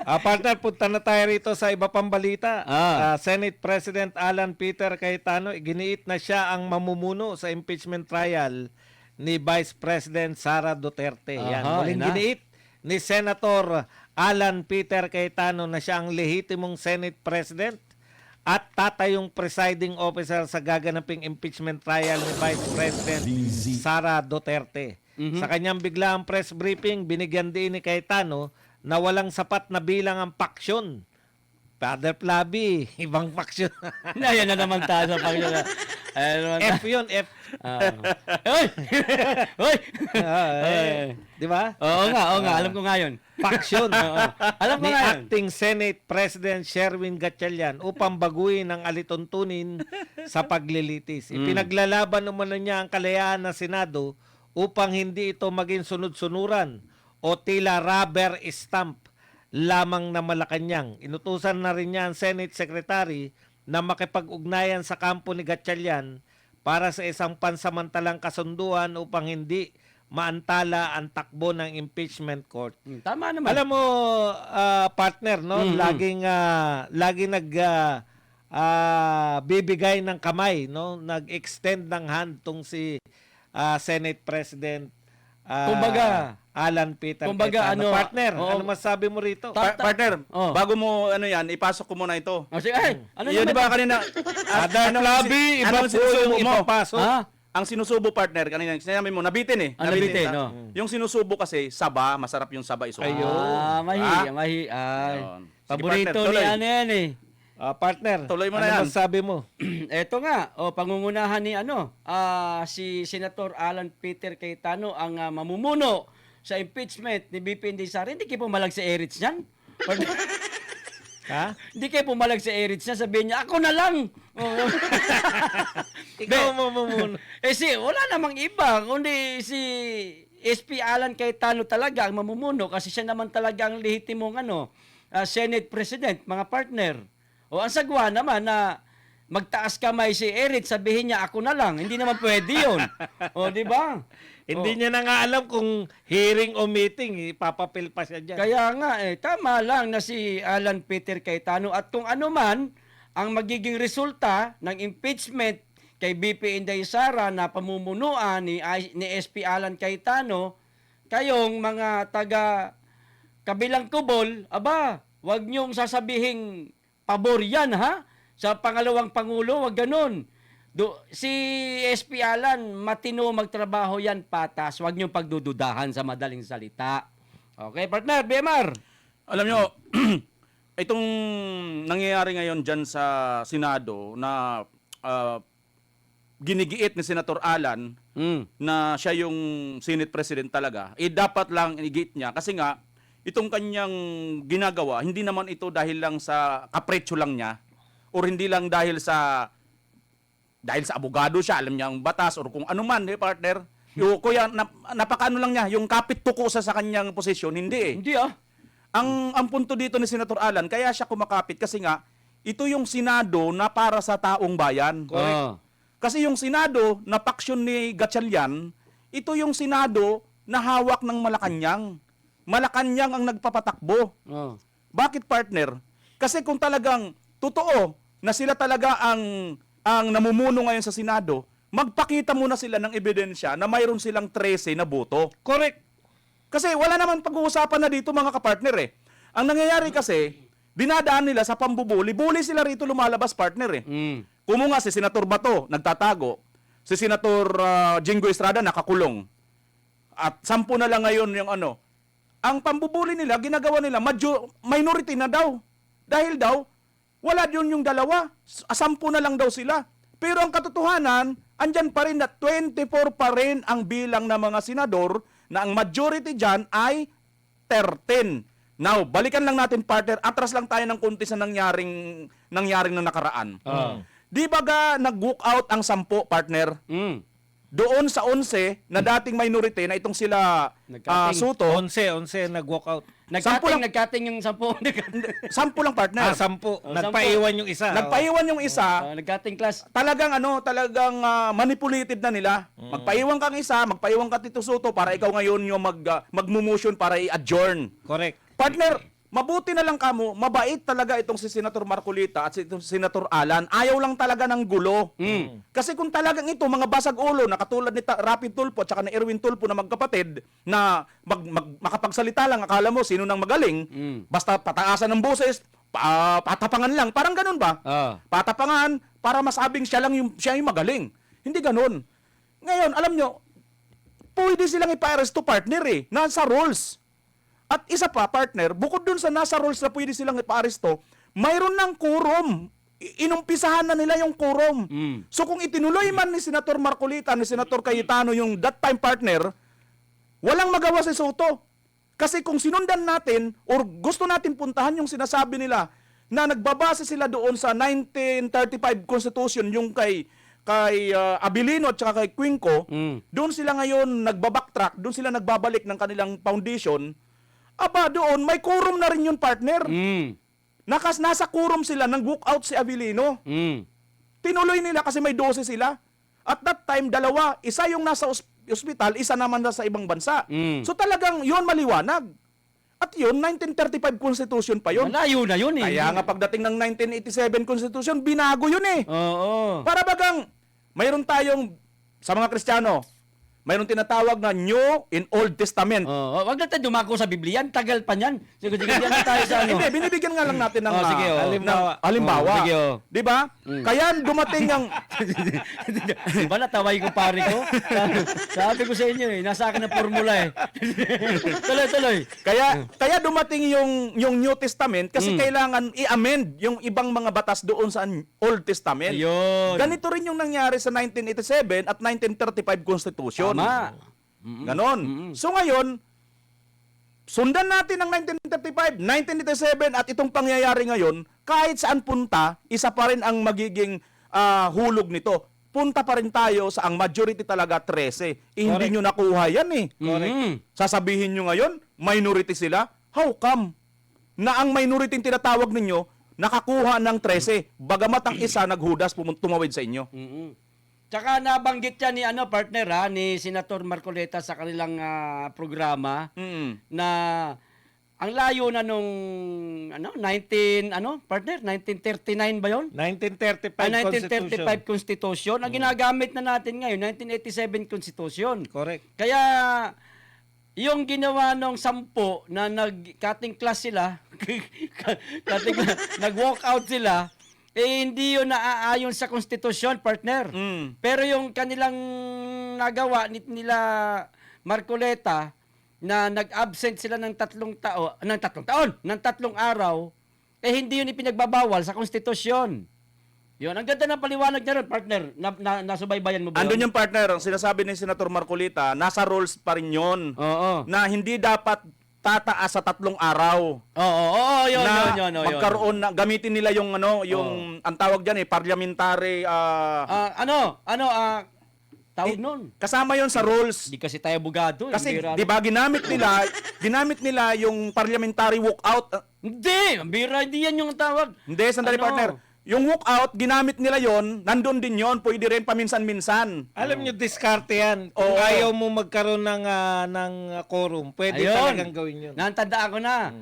Partner, punta na tayo rito sa iba pang balita. Senate President Alan Peter Cayetano, giniit na siya ang mamumuno sa impeachment trial ni Vice President Sara Duterte. Yan, muling giniit ni Senator Alan Peter Cayetano na siya ang lehitimong Senate President at tatayong presiding officer sa gaganaping impeachment trial ni Vice President Sara Duterte. Sa kanyang biglaang press briefing, binigyan din ni Cayetano na walang sapat na bilang ang paksyon. Father Plaby, ibang paksyon. Yan na naman tayo sa paksyon. F yun, F. Hoy! Hoy! Di ba? Oo nga, alam ko nga yun. Paksyon. Alam ko ni nga yun. Acting Senate President Sherwin Gatchalian upang baguhin ang alituntunin sa paglilitis. Ipinaglalaban naman niya ang kalayaan ng Senado upang hindi ito maging sunod-sunuran o tila rubber stamp lamang na Malacanang. Inutusan na rin niya ang Senate Secretary na makipag-ugnayan sa kampo ni Gatchalian para sa isang pansamantalang kasunduan upang hindi maantala ang takbo ng impeachment court. Tama naman. Alam mo, partner, no? Laging bibigay ng kamay, no? Nag-extend ng hand tong si Senate President Kumbaga, Alan Peter Cayetano. Partner, Oo. ano masabi mo rito? Partner, Oh. bago mo ipasok ko muna ito. sige, ano Yun, di naman? ba kanina? Father Plaby, iba anong po yung sinusubo mo? ipapasok. Ang sinusubo, partner, kanina sinabi mo, nabitin eh. Nabitin, Ah, no. Yung sinusubo kasi, saba, masarap yung saba isubo. Mahi. Ayun. Sige, Paborito partner, ni tuloy. ano yan eh. Partner, Tuloy mo na ano yan. masabi mo? Eto nga, pangungunahan ni si Senator Alan Peter Cayetano ang mamumuno sa impeachment ni BP Inday Sara. Hindi kayo pumalag sa Erits niyan. Ha? Hindi kayo pumalag sa Erits niya, sabihin niya, ako na lang. Ikaw mamumuno. Wala namang iba, kundi si SP Alan Cayetano talaga ang mamumuno kasi siya naman talaga ang lehitimong Senate President, mga partner. O ang sagwa naman na magtaas kamay si Erit, sabihin niya ako na lang. Hindi naman pwede yun. O, di ba? Hindi niya na nga alam kung hearing o meeting, ipapapil pa siya dyan. Kaya nga, tama lang na si Alan Peter Cayetano at kung ano man ang magiging resulta ng impeachment kay BP Inday Sara na pamumunuan ni SP Alan Cayetano, kayong mga taga kabilang kubol, wag niyong sasabihing pabor yan, ha? Sa pangalawang pangulo, wag ganun. Si SP Alan, matino magtrabaho yan, patas. Wag niyong pagdududahan sa madaling salita. Okay, partner, BMR. Alam nyo, itong nangyayari ngayon dyan sa Senado na ginigiit ni Senator Alan na siya yung Senate President talaga, dapat lang igiit niya kasi nga, itong kanyang ginagawa, hindi naman ito dahil lang sa kapretsyo lang niya or hindi lang dahil sa abogado siya, alam niya ang batas or kung ano man, partner. Kuya, napakaano lang niya, yung kapit tuko sa kanyang posisyon, hindi eh. Hindi Ang punto dito ni Senator Alan, kaya siya kumakapit kasi nga, ito yung Senado na para sa taong bayan. Correct. Kasi yung Senado na paksyon ni Gatchalian, ito yung Senado na hawak ng Malacanang. Malacanang ang nagpapatakbo. Bakit, partner? Kasi kung talagang totoo na sila talaga ang namumuno ngayon sa Senado, magpakita muna sila ng ebidensya na mayroon silang 13 na boto. Correct. Kasi wala naman pag-uusapan na dito, mga kapartner eh. Ang nangyayari kasi, dinadaan nila sa pambubuli. Buli sila rito lumalabas, partner eh. Kumunga si Senator Bato, nagtatago. Si Senator Jingo Estrada, nakakulong. At 10 na lang ngayon yung ang pambubuli nila, ginagawa nila, minority na daw. Dahil daw, wala yun yung dalawa. 10 na lang daw sila. Pero ang katotohanan, andyan pa rin na 24 pa rin ang bilang ng mga senador na ang majority dyan ay 13. Now, balikan lang natin, partner. Atras lang tayo ng konti sa nangyaring na nakaraan. Di ba nag-walk out ang 10, partner? Doon sa 11 na dating minority na itong sila Soto. 11 nag-walk out. Nagkating yung 10. 10 lang, partner. 10. Nagpaiwan yung isa. Nagpaiwan yung isa. Nagkating class. Talagang manipulated na nila. Magpaiwan kang isa, magpaiwan ka Tito Soto para ikaw ngayon yung magmumotion para i-adjourn. Correct. Partner, mabuti na lang kamo, mabait talaga itong si Senator Marcolita at si itong Senator Alan. Ayaw lang talaga ng gulo. Kasi kung talagang ito, mga basag ulo, na katulad ni Rapi Tulfo at saka ni Erwin Tulfo na magkapatid, na makapagsalita lang, akala mo sino nang magaling, basta pataasan ng boses, patapangan lang. Parang ganun ba? Patapangan para masabing siya yung magaling. Hindi ganun. Ngayon, alam nyo, pwede silang ipa-arresto, partner eh. Nasa rules. At isa pa, partner, bukod dun sa nasa rules na pwede silang ipa-aresto, mayroon ng quorum. Inumpisahan na nila yung quorum. So kung itinuloy man ni Senator Marcolita, ni Senator Cayetano yung that time partner, walang magawa si Soto. Kasi kung sinundan natin or gusto natin puntahan yung sinasabi nila na nagbabase sila doon sa 1935 Constitution, yung kay Abilino at saka kay Quinco, doon sila ngayon nagbabacktrack, doon sila nagbabalik ng kanilang foundation. Aba, doon, may quorum na rin yun, partner. Nasa quorum sila, nang walk out si Abilino. Tinuloy nila kasi may 12 sila. At that time, dalawa. Isa yung nasa ospital, isa naman nasa ibang bansa. So talagang yun maliwanag. At yun, 1935 Constitution pa yun. Malayo na yun eh. Kaya nga pagdating ng 1987 Constitution, binago yun eh. Oo. Para bagang, mayroon tayong, sa mga Kristiyano, mayroon tinatawag na New in Old Testament. Wag na tayo dumako sa Biblia. Tagal pa niyan. Sige, yan na tayo sa ano. Hindi, binibigyan nga lang natin ng sige, halimbawa. Sige, Di ba? Kaya dumating ang... Diba nataway ko pare ko? Sabi ko sa inyo eh, nasa akin ang formula eh. Tuloy. Kaya dumating yung New Testament kasi kailangan i-amend yung ibang mga batas doon sa Old Testament. Ayun. Ganito rin yung nangyari sa 1987 at 1935 Constitution. Tama. Ganon. So ngayon, sundan natin ang 1935, 1987 at itong pangyayari ngayon, kahit saan punta, isa pa rin ang magiging hulog nito. Punta pa rin tayo sa ang majority talaga 13. Hindi nyo nakuha yan eh. Sasabihin nyo ngayon, minority sila. How come? Na ang minority yung tinatawag ninyo, nakakuha ng 13. Bagamat ang isa naghudas tumawid sa inyo. Tsaka nabanggit yan ni partner ni Senator Marcoleta sa kanilang programa na ang layo na nung 1939 ba 'yon? 1935 1935 Constitution. Ang ginagamit na natin ngayon 1987 Constitution. Correct. Kaya yung ginawa nung 10 na nag-cutting class sila, nag-walk out sila, hindi yun naaayon sa konstitusyon, partner. Pero yung kanilang nagawa nila Marcoleta na nag-absent sila ng 3 araw, hindi yun ipinagbabawal sa konstitusyon. Yun, ang ganda ng paliwanag niya ron, partner. Nasubaybayan mo ba? Andun yung partner, ang sinasabi ni Senator Marcolita, nasa rules pa rin yun. Na hindi dapat tataas sa 3 araw. Yun. Magkaroon na, gamitin nila yung ang tawag diyan parliamentary tawag nun. Kasama yon sa rules. Di kasi tayo bugado. Kasi di ba ginamit nila yung parliamentary walkout. Hindi, ang bira, hindi yan yung tawag. Hindi, sandali partner. Yung walkout, ginamit nila yon, nandun din yon, pwede rin paminsan-minsan. Alam nyo, diskarte yan. Kung ayaw mo magkaroon ng quorum, pwede talagang gawin yun. Natandaan ko na.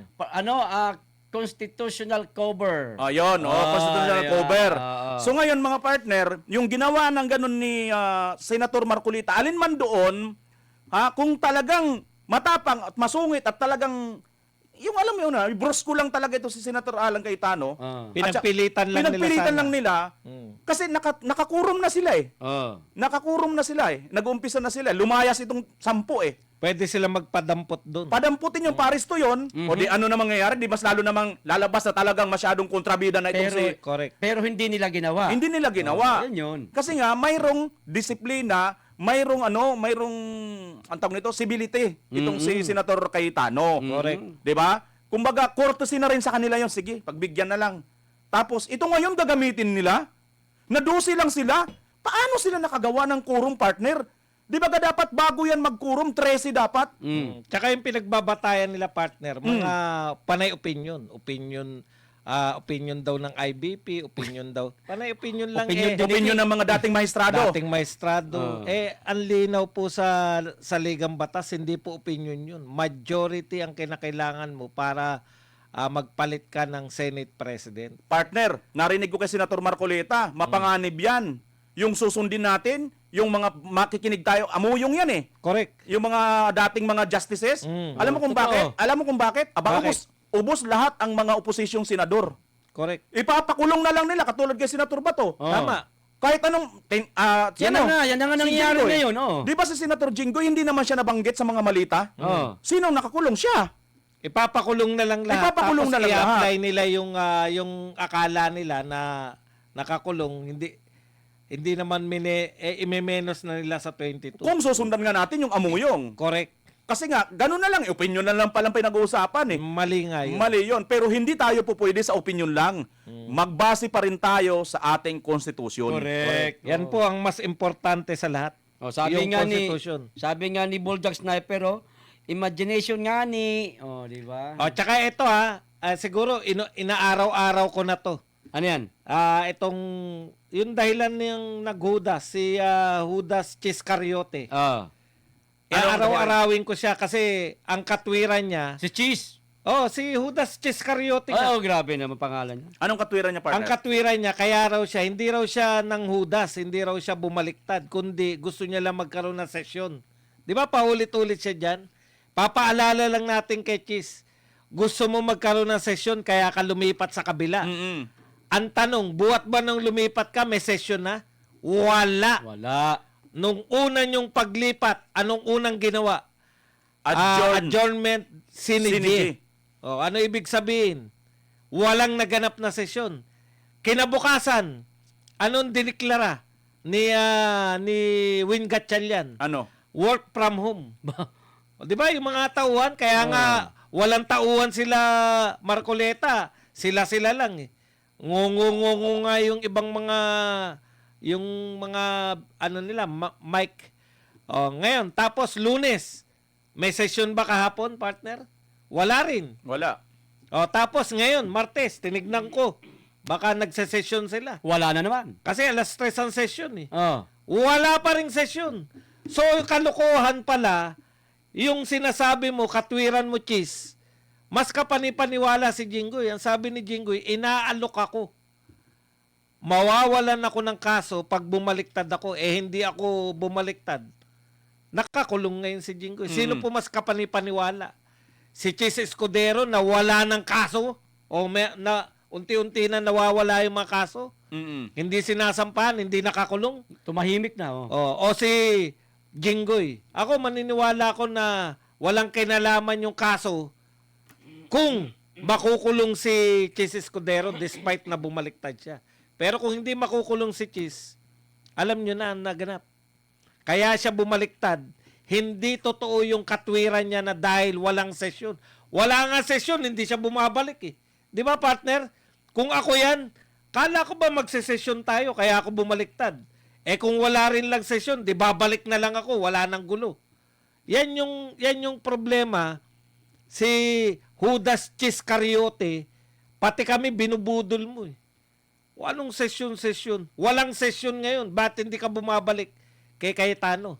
Constitutional cover. Constitutional cover. So ngayon mga partner, yung ginawa ng ganun ni Senator Marcolita, alin man doon, kung talagang matapang at masungit at talagang yung alam mo yun brusko lang talaga ito si Senator Alan Cayetano. Pinagpilitan lang nila. Kasi nakakurom na sila eh. Nakakurom na sila eh. Nag-umpisa na sila. Lumayas itong 10 eh. Pwede sila magpadampot doon. Padamputin yung Paris to yun. O di ano na mangyayari, di mas lalo namang lalabas na talagang masyadong kontrabida na itong Correct. Pero hindi nila ginawa. Hindi nila ginawa. Yun. Kasi nga, mayroong disiplina, mayroong ang tawag nito, civility. Itong si Senator Cayetano. Correct. Di ba? Kumbaga, courtesy na rin sa kanila yun. Sige, pagbigyan na lang. Tapos, ito ngayon gagamitin nila. Nadusi lang sila. Paano sila nakagawa ng quorum, partner? Di ba dapat bago yan mag-quorum, 13 dapat? Tsaka yung pinagbabatayan nila, partner, mga panay opinion. Opinion daw ng IBP, opinion daw. Panay opinion lang Opinion ng mga dating maestrado. Ang linaw po sa Ligang Batas, hindi po opinion yun. Majority ang kinakailangan mo para magpalit ka ng Senate President. Partner, narinig ko kay Senator Marcoleta, mapanganib yan. Yung susundin natin, yung mga makikinig tayo, amuyong yan eh. Correct. Yung mga dating mga justices, alam mo kung Totoo. bakit? Alam mo kung bakit? Aba, Bakit? ubos lahat ang mga opozisyong senador. Correct. Ipapakulong na lang nila katulad kay Senator Bato. Oo. Tama. Kahit anong Yan na nga nangyayari Jinggoy. ngayon. Oh. Di ba si Senator Jinggoy hindi naman siya nabanggit sa mga malita? Oo. Sino nakakulong siya? Ipapakulong na lang lahat. Ipapakulong tapos na lang i-apply nila yung akala nila na nakakulong. Hindi naman imemenos na nila sa 22. Kung susundan nga natin yung amuyong. Correct. Kasi nga, ganun na lang. Opinion na lang palang pinag-uusapan eh. Mali nga yun. Mali yun. Pero hindi tayo po pwede sa opinion lang. Magbase pa rin tayo sa ating konstitusyon. Correct. Yan po ang mas importante sa lahat. Oh, sabi yung nga ni Constitution. Bulldog Sniper, imagination nga ni, di ba? Tsaka ito siguro inaaraw-araw ko na to. Ano yan? Yung dahilan ng naghudas, si Judas Iscariote. Araw-arawin ko siya kasi ang katwiran niya, Si Cheese. si Judas Iscariote nga. Grabe naman pangalan niya. Anong katwiran niya, Ang partner? katwiran niya, kaya raw siya, hindi raw siya ng Judas, hindi raw siya bumaliktad, kundi gusto niya lang magkaroon ng sesyon. Di ba, paulit-ulit siya dyan? Papaalala lang natin kay Cheese, gusto mo magkaroon ng sesyon, kaya ka lumipat sa kabila. Mm-mm. Ang tanong, buhat ba nung lumipat ka, may session na? Wala. Wala. Nung una niyong paglipat, anong unang ginawa? Adjournment sine Sine die. die. Ano ibig sabihin? Walang naganap na sesyon. Kinabukasan, anong diniklara ni Win Gatchalian? Ano? Work from home. Di ba yung mga tauhan? Kaya nga, walang tauhan sila Marcoleta. Sila-sila lang eh. Ngungungungu nga yung ibang mga nila, Mike. Ngayon, tapos Lunes, may session ba kahapon, partner? Wala rin. Wala. Tapos ngayon, Martes, tinignan ko. Baka nagsesesyon sila. Wala na naman. Kasi alas 3 ang session eh. Oh. Wala pa ring sesyon. So, kalokohan pala, yung sinasabi mo, katwiran mo, Cheese, mas kapanipaniwala si Jinggoy. Ang sabi ni Jinggoy, inaalok ako. Mawawalan ako ng kaso pag bumaliktad ako. Hindi ako bumaliktad. Nakakulong ngayon si Jinggoy. Sino po mas kapanipaniwala? Si Cheese Escudero na wala ng kaso? Na unti-unti na nawawala yung mga kaso? Mm-mm. Hindi sinasampahan, hindi nakakulong? Tumahimik na. O si Jinggoy. Ako maniniwala ko na walang kinalaman yung kaso kung makukulong si Cheese Escudero despite na bumaliktad siya. Pero kung hindi makukulong si Cheese, alam nyo na ang naganap. Kaya siya bumaliktad. Hindi totoo yung katwiran niya na dahil walang sesyon. Wala nga sesyon, hindi siya bumabalik eh. Di ba, partner? Kung ako yan, kala ko ba magsesesyon tayo kaya ako bumaliktad? Kung wala rin lang sesyon, di babalik na lang ako, wala nang gulo. Yan yung problema. Si Judas Iscariote, pati kami binubudol mo eh. Anong sesyon? Walang sesyon ngayon. Ba't hindi ka bumabalik kay Cayetano?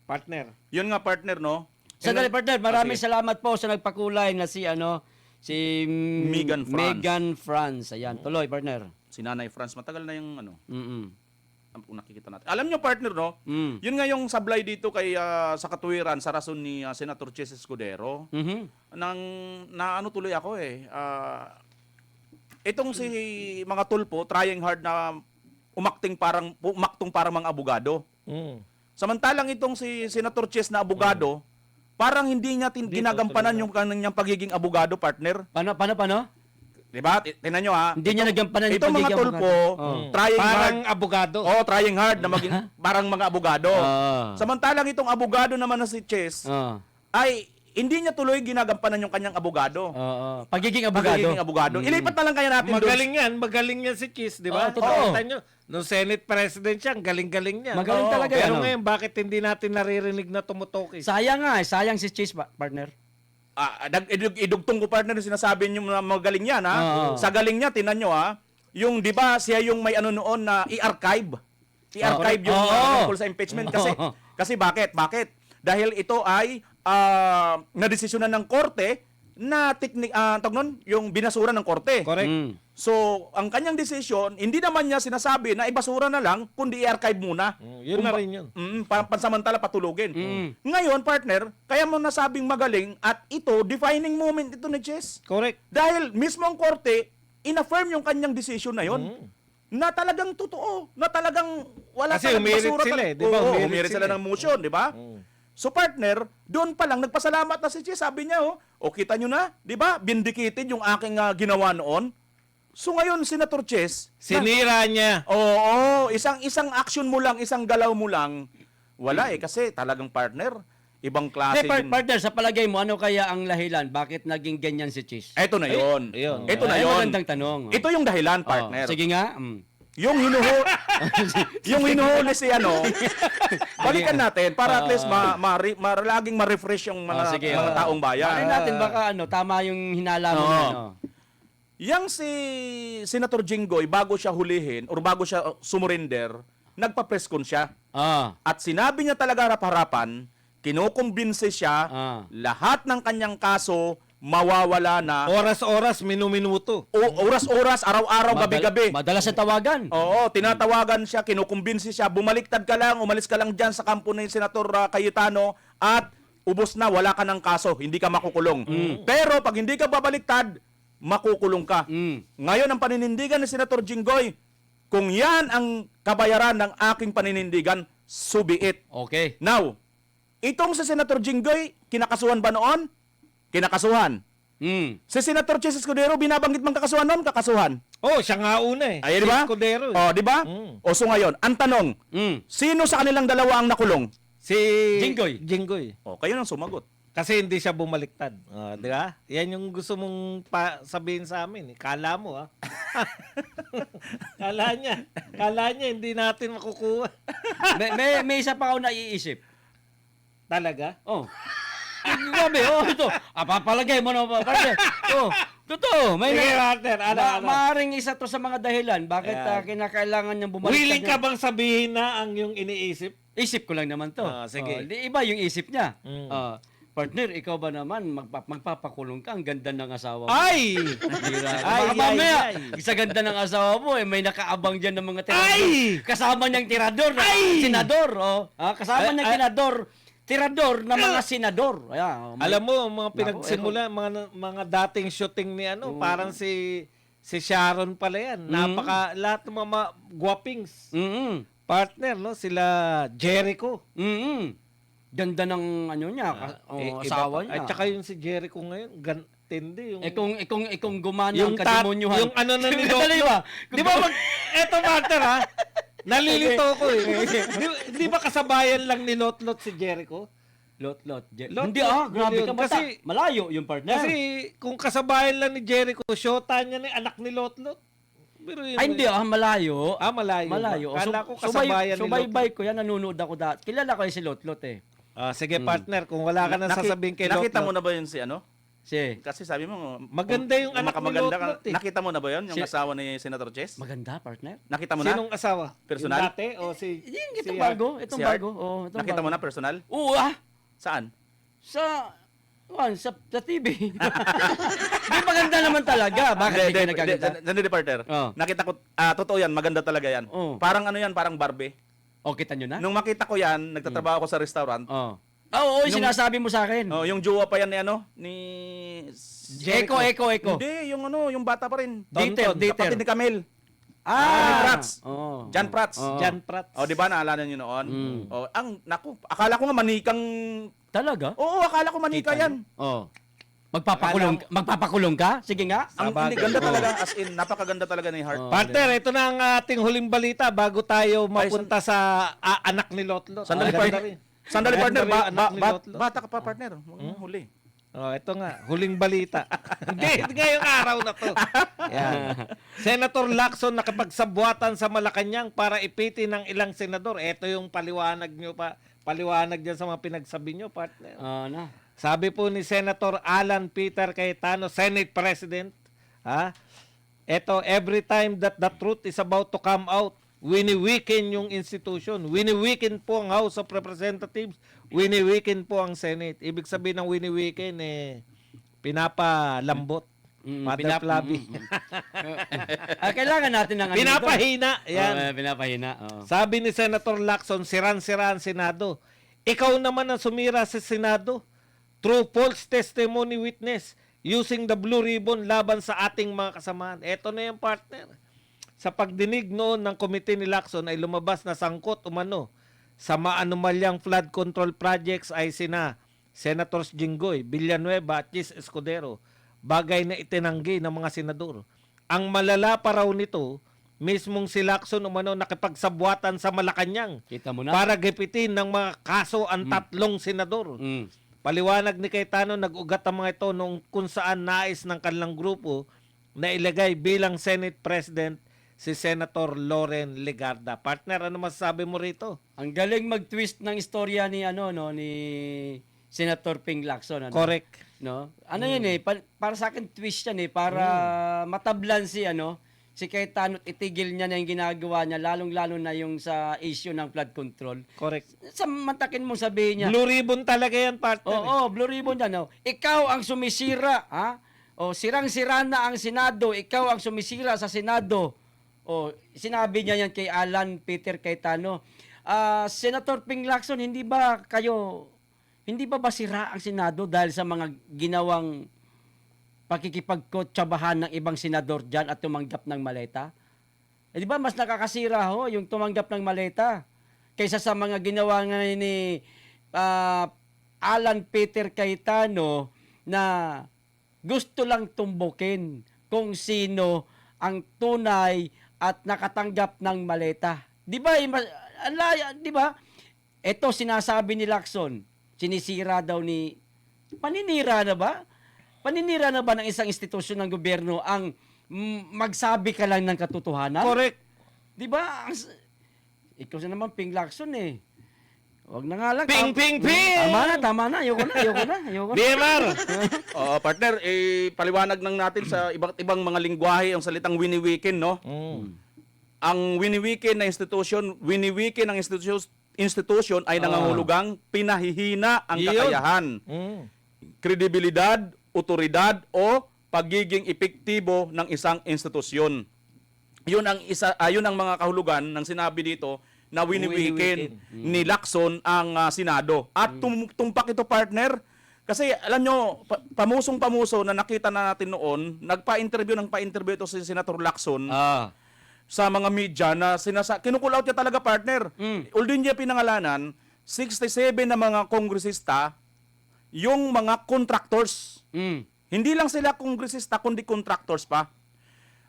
Partner. Yun nga, partner, no? Sandali, partner, maraming Sige. salamat po sa nagpakulay na si Megan Franz. Megan Franz. Ayan, tuloy, partner. Si Nanay Franz, matagal na yung Mm-mm. kung nakikita natin. Alam nyo, partner, no? Mm. Yun nga yung sablay dito kay sa katwiran sa rason ni Senator Cheese Escudero. Mhm. Ano tuloy ako eh. Itong si mga tulpo trying hard na umaktong parang mga abogado. Samantalang itong si Senator Cheese na abogado, parang hindi niya ginagampanan yung kanyang pagiging abogado, partner. Paano? Diba? Tingnan nyo ha. Hindi niya nagampanan yung Itong mga pagiging tulpo, abogado. trying hard. Parang abogado. Trying hard na maging parang mga abogado. Ah. Samantalang itong abogado naman na si Chess, ay hindi niya tuloy ginagampanan yung kanyang abogado. Pagiging abogado. Pagiging abogado. Ilipat na lang kaya natin Magaling yan si Cheese, di ba? totoo. Kita nyo, nung Senate President siya, ang galing-galing niya. Magaling talaga Pero yan, ngayon, bakit hindi natin naririnig na tumutok eh? Sayang nga, sayang si Cheese, partner. Idugtong ko partner na sinasabi niyo na magaling yan ha. Oo. Sa galing niya, tinan nyo ha. Yung di ba siya yung may ano noon na i-archive. I-archive yung tungkol sa impeachment kasi bakit? Dahil ito ay nadesisyonan ng korte na tawag nun, yung binasura ng korte. Correct. Mm. So, ang kanyang desisyon, hindi naman niya sinasabi na ibasura na lang, kundi i-archive muna. Yun na rin yun. Pansamantala patulugin. Ngayon, partner, kaya mo nasabing magaling at ito, defining moment ito ni Chess. Correct. Dahil mismo ang korte, in-affirm yung kanyang decision na yon. Na talagang totoo, na talagang wala Kasi talagang umirit basura. sila eh, di ba? Oo, Umirit umirit sila sila ng motion, di ba? So partner, doon pa lang nagpasalamat na si Chess. Sabi niya, kita nyo na, di ba? Vindicated yung aking ginawa noon. So ngayon, Senator Chess, Sinira niya. oo, isang action mo lang, isang galaw mo lang, wala kasi talagang partner, ibang klase din. Partner, sa palagay mo, ano kaya ang lahilan? Bakit naging ganyan si Chis? Ito na yon. ayun. Ito na Ay, yon. magandang tanong. Ito yung dahilan, Oh, partner. sige nga. Yung yung hinuhuli si balikan natin para at least laging ma-refresh yung mga, Sige, mga taong bayan. Bakit natin baka tama yung hinala mo. Oo. Yang si Senator Jinggoy, bago siya hulihin or bago siya sumurrender, nagpa-press con siya. At sinabi niya talaga harap-harapan, kinukumbinse siya, lahat ng kanyang kaso mawawala na. Oras-oras, minuminuto. Oras-oras, araw-araw, gabi-gabi. Madalas sa tawagan. Oo, tinatawagan siya, kinukumbinsi siya, bumaliktad ka lang, umalis ka lang dyan sa kampo ni Senator Cayetano at ubos na, wala ka ng kaso, hindi ka makukulong. Pero pag hindi ka babaliktad, makukulong ka. Ngayon, ang paninindigan ni Senator Jinggoy, kung yan ang kabayaran ng aking paninindigan, so be it. Okay. Now, itong si Senator Jinggoy, kinakasuhan ba noon? Kinakasuhan. Si Senator Chess Escudero, binabanggit mang kakasuhan noon, kakasuhan. Siya nga una eh. Ay, di ba? Si Escudero eh. Di ba? So ngayon, ang tanong, sino sa kanilang dalawa ang nakulong? Si Jinggoy. Jinggoy. Kayo nang sumagot. Kasi hindi siya bumaliktad. Di ba? Yan yung gusto mong sabihin sa amin. Kala mo, ha? Kala niya, hindi natin makukuha. may isa pa ako naiisip. Talaga? Grabe, ito. Papalagay mo na ba? Totoo. May Sige, partner. Maaring isa to sa mga dahilan. Bakit kinakailangan niyang bumalik? Willing ka bang sabihin na ang yung iniisip? Isip ko lang naman to. Sige. Di iba yung isip niya. Partner, ikaw ba naman magpapakulong ka? Ang ganda ng asawa mo. Ay! Baka mamaya, sa ganda ng asawa mo, may nakaabang dyan ng mga tirador. Ay! Kasama niyang tirador, senador. Kasama niyang tirador na mga senador. Alam mo, mga pinagsimula, mga dating shooting ni parang si Sharon pala yan. Lahat ng mga guwapings. Partner, no? Sila Jericho. Ganda ng niya, asawa niya. At saka yung si Jericho ngayon, tindi yung... Ikong gumana yung ang kademonyuhan. Yung na nilot. Di ba eto partner ha? Nalilito ko eh. Di ba kasabayan lang ni Lotlot si Jericho? Lot. Lot, Hindi grabe ka bata. Malayo yung partner. Kasi kung kasabayan lang ni Jericho, shota niya ni anak ni Lotlot. Pero yun, hindi malayo. Malayo. Malayo. Kala ko kasabayan ni Lotlot. Subaybay ko yan, nanonood ako dati. Kilala ko yung si Lotlot eh. Sige partner, kung wala ka nang sasabihin kay Lotlot. Nakita mo na ba yun si Kasi sabi mo, maganda yung anak ni Lotlot eh. Nakita mo na ba yun, yung asawa ni Senator Chess? Maganda, partner. Nakita mo na? Sinong asawa? Personal? Yung dati o Itong bago. Itong si Art? bago. Nakita mo na personal? Oo Saan? Sa TV. Di maganda naman talaga. Bakit di ka nagkaganda? Hindi, partner. Nakita ko, totoo yan, maganda talaga yan. Parang parang Barbie. Kita nyo na? Nung makita ko yan, nagtatrabaho ako sa restaurant. Oo, yung sinasabi mo sa akin. Yung jowa pa yan ni Eko. Hindi, yung bata pa rin. Dieter. Kapatid ni Camille. Ni Prats. Jan Prats. Jan Prats. Di ba naalala niyo noon? Akala ko nga manikang. Talaga? Oo, akala ko manika yan. Magpapakulong ka? Sige nga. Ang ganda talaga, as in, napakaganda talaga ni Heart. Partner, ito na ang ating huling balita bago tayo mapunta sa anak ni Lotlot. Sandali, partner. Sandali, partner. Bata ka pa, partner. Huli. Ito nga, huling balita. Hindi, ngayong araw na to. Yan. Senator Lacson nakipagsabwatan sa Malacanang para ipitin ng ilang senador. Ito yung paliwanag dyan sa mga pinagsabi nyo, partner. Sabi po ni Senator Alan Peter Cayetano, Senate President, every time that the truth is about to come out, wini-weaken yung institution. Wini-weaken po ang House of Representatives. Wini-weaken po ang Senate. Ibig sabihin ng wini-weaken, pinapalambot. Father Flavi. Kailangan natin ng ano dito. Pinapahina. Yan. Pinapahina. Oo. Sabi ni Senator Lacson, siran-sira ang Senado. Ikaw naman ang sumira sa Senado. True false testimony witness using the blue ribbon laban sa ating mga kasamahan. Eto na yung partner. Sa pagdinig noon ng komite ni Lacson ay lumabas na sangkot umano sa maanumalyang flood control projects ay sina Senators Jinggoy, Villanueva at Chis Escudero. Bagay na itinanggi ng mga senador. Ang malala pa raw nito, mismong si Lacson umano nakipagsabwatan sa Malacanang Kita mo na. para gipitin ng mga kaso ang tatlong senador. Paliwanag ni Cayetano, nag-ugat ang mga ito noong kung saan nais ng kanilang grupo na ilagay bilang Senate President si Senator Loren Legarda. Partner, ano masasabi mo rito? Ang galing mag-twist ng istorya ni ni Senator Ping Lacson. Correct. No? Ano yun para sa akin twist yan para matablan si Cayetano at itigil niya na yung ginagawa niya, lalong-lalo na yung sa issue ng flood control. Correct. Mantakin mong sabihin niya. Blue ribbon talaga yan, partner. Oo, blue ribbon yan. No? Ikaw ang sumisira, ha? O, sirang-sira na ang Senado, ikaw ang sumisira sa Senado. O, sinabi niya yan kay Alan Peter Cayetano. Senator Ping Lacson, hindi ba basira ang Senado dahil sa mga ginawang pakikipagkotsabahan ng ibang senador dyan at tumanggap ng maleta? Di ba mas nakakasira yung tumanggap ng maleta kaysa sa mga ginawa nga ni Alan Peter Cayetano na gusto lang tumbukin kung sino ang tunay at nakatanggap ng maleta. Di ba? Di ba? Ito sinasabi ni Lacson, sinisira daw paninira na ba? Paninira na ba ng isang institusyon ng gobyerno ang magsabi ka lang ng katotohanan? Correct. Di ba? Ikaw na naman, Ping Lacson Huwag na nga lang. Ping! Tama na. Ayoko na. BMR! Partner, paliwanag nang natin sa iba't ibang mga lingwahe ang salitang winiwikin, no? Ang winiwikin na institusyon, ng institusyon ay nangangahulugang pinahihina ang kakayahan, kredibilidad, otoridad o pagiging epektibo ng isang institusyon. Yun ang mga kahulugan ng sinabi dito na winiwikin ni Lacson ang Senado. At tumpak ito, partner, kasi alam nyo, pamusong-pamuso na nakita na natin noon, nagpa-interview ito si Senator Lacson sa mga media na kinukulout niya talaga, partner. Although niya pinangalanan, 67 na mga kongresista, yung mga contractors. Hindi lang sila kongresista, kundi contractors pa.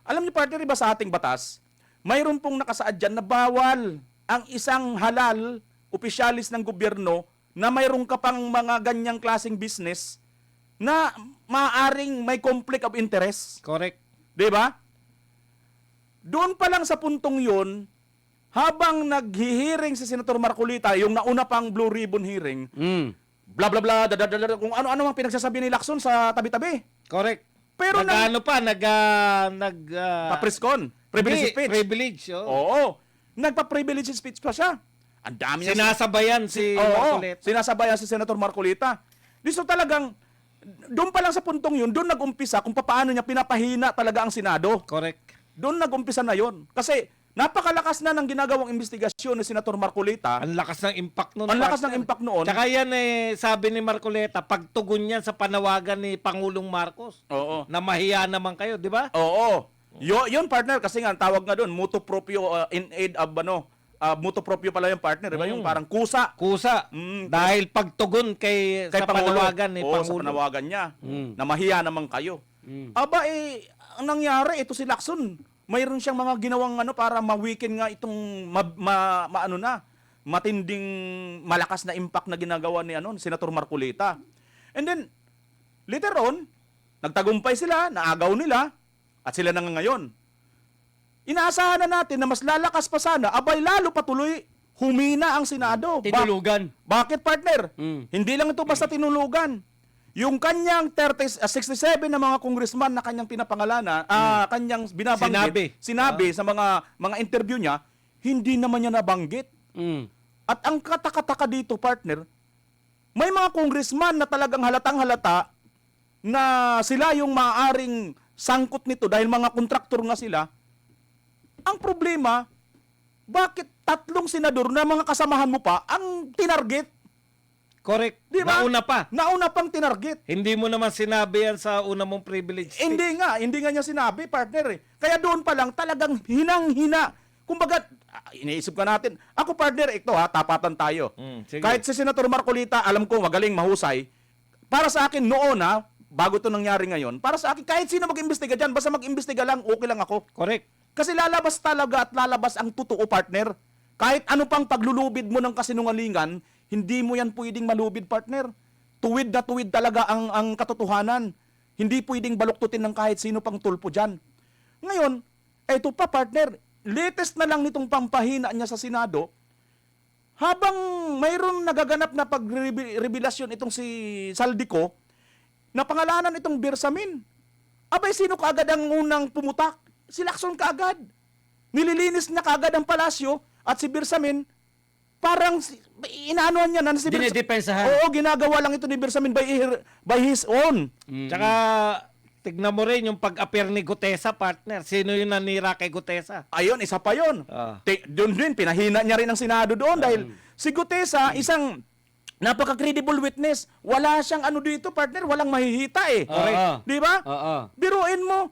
Alam niyo, partner, iba sa ating batas, mayroon pong nakasaad dyan na bawal ang isang halal opisyalis ng gobyerno na mayroon ka pang mga ganyang klaseng business na maaaring may conflict of interest. Correct. Di ba? Doon pa lang sa puntong yun, habang naghihiring si Senator Marcolita, yung nauna pang Blue Ribbon hearing, bla bla bla, kung ano-ano ang pinagsasabi ni Lacson sa tabi-tabi. Correct. Pero pa-press-con. Privilege speech. Privilege, Oo. Nagpa-privilege speech pa siya. Ang dami niya. Sinasabayan si Marcoleta. Sinasabayan si Senator Marcolita. So talagang, doon pa lang sa puntong yun, doon nag-umpisa kung paano niya pinapahina talaga ang Senado. Correct. Doon nag-umpisa na yon. Kasi napakalakas na ng ginagawang investigasyon ni Senator Marcolita. Ang lakas ng impact noon. Tsaka yan sabi ni Marcoleta, pagtugon niyan sa panawagan ni Pangulong Marcos. Oo. Na mahiya naman kayo, di ba? Oo. Yun, partner, kasi nga tawag nga doon, mutuo proprio in aid of mutuo proprio pala yung partner, di ba? Yung parang kusa. Dahil pagtugon sa panawagan ni Pangulo. Sa panawagan niya, na mahiya naman kayo. Aba, ang nangyari, ito si Lacson, mayroon siyang mga ginawang para ma-weaken nga itong matinding malakas na impact na ginagawa ni Senator Marcolita. And then, later on, nagtagumpay sila, naagaw nila, at sila na nga ngayon. Inaasahan na natin na mas lalakas pa sana, abay lalo patuloy humina ang Senado. Tinulugan. Bakit, partner? Hindi lang ito basta tinulugan. Yung kanyang 67 na mga congressman na kanyang pinapangalanan, kanyang binabanggit, sinabi sa mga interview niya, hindi naman niya nabanggit. At ang katakataka dito, partner, may mga congressman na talagang halatang-halata na sila yung maaaring sangkot nito dahil mga kontraktor nga sila. Ang problema, bakit 3 senador na mga kasamahan mo pa ang tinarget? Correct. Di ba? Nauna pa. Nauna pang tinarget. Hindi mo naman sinabi yan sa una mong privilege. Hindi nga niya sinabi, partner eh. Kaya doon pa lang talagang hinang-hina. Kumbaga, iniisip ka natin, ako partner, ito ha, tapatan tayo. Sige. Kahit si Senator Marcolita, alam ko magaling, mahusay. Para sa akin noon ha, bago to nangyari ngayon, para sa akin, kahit sino mag-imbestiga dyan, basta mag-imbestiga lang, okay lang ako. Correct. Kasi lalabas talaga at lalabas ang totoo, partner. Kahit ano pang paglulubid mo ng kasinungalingan, hindi mo yan pwedeng malubid, partner. Tuwid na tuwid talaga ang katotohanan. Hindi pwedeng baluktutin ng kahit sino pang tulpo dyan. Ngayon, eto pa, partner, latest na lang nitong pampahina niya sa Senado, habang mayroon nagaganap na pagrevelasyon itong si Saldico, na pangalanan itong Bersamin. Abay, sino kaagad ang unang pumutak? Si Lacson kaagad. Nililinis niya kaagad ang palasyo at si Bersamin, parang inaanuhan niya na si Bersamin. Dinidepensahan. Oo, ginagawa lang ito ni Bersamin by his own. Tsaka, tignan mo rin yung pag-appear ni Gutesa, partner. Sino yung nanira kay Gutesa? Ayun, isa pa yun. Ah. Doon din, pinahina niya rin ang Senado doon dahil si Gutesa, isang napaka-credible witness. Wala siyang ano dito, partner, walang mahihita eh. Oo. Di ba? Oo. Biruin mo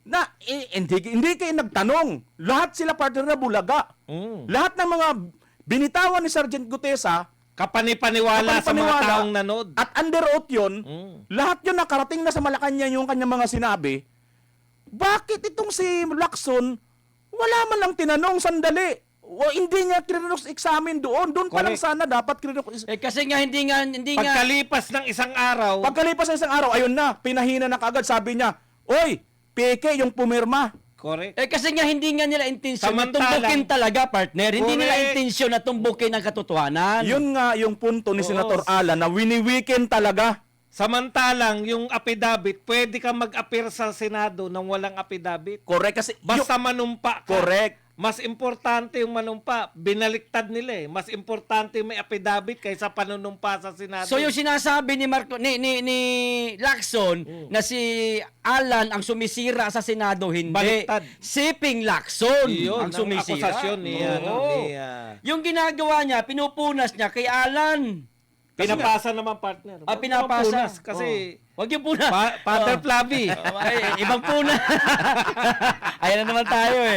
na hindi kayo nagtanong. Lahat sila partner na bulaga. Lahat ng mga binitawan ni Sergeant Gutesa, Kapanipaniwala sa mga kapaniwala, taong nanood. at under oath yun, lahat yun nakarating na sa Malacanang yung kanyang mga sinabi. Bakit itong si Lacson, wala man lang tinanong, sandali. O hindi niya kinrox examine doon. Doon pa lang Correct. sana dapat kinrox. Kasi nga hindi nga Pagkalipas ng isang araw, Pagkalipas ng isang araw, ayun na, pinahina na kagad, sabi niya, oy, peke yung pumirma. correct. kasi nga hindi nga nila intensyon na Samantalang- tumbukin talaga, partner. Hindi nila Correct. intensyon na tumbukin ang katotohanan. Yun nga yung punto ni Oo. Senator Alan na wini-weekend talaga. Samantalang, yung affidavit, pwede kang mag-appear sa Senado nang walang affidavit. Correct kasi Basta manumpa ka. correct. Mas importante yung manumpa. Binaliktad nila eh. Mas importante yung may affidavit kaysa panunumpa sa Senado. So yung sinasabi ni Marco ni Lacson na si Alan ang sumisira sa Senado, hindi. Baliktad. Si Ping Lacson Yun, ang sumisira. akusasyon ni, Oo. Yung ginagawa niya, pinupunas niya kay Alan. pinapasa naman, partner. Huwag Pinapasa. naman punas kasi Wag yung puna. Father Oo. Flavi. Ay, ibang puna. Ayan na naman tayo eh.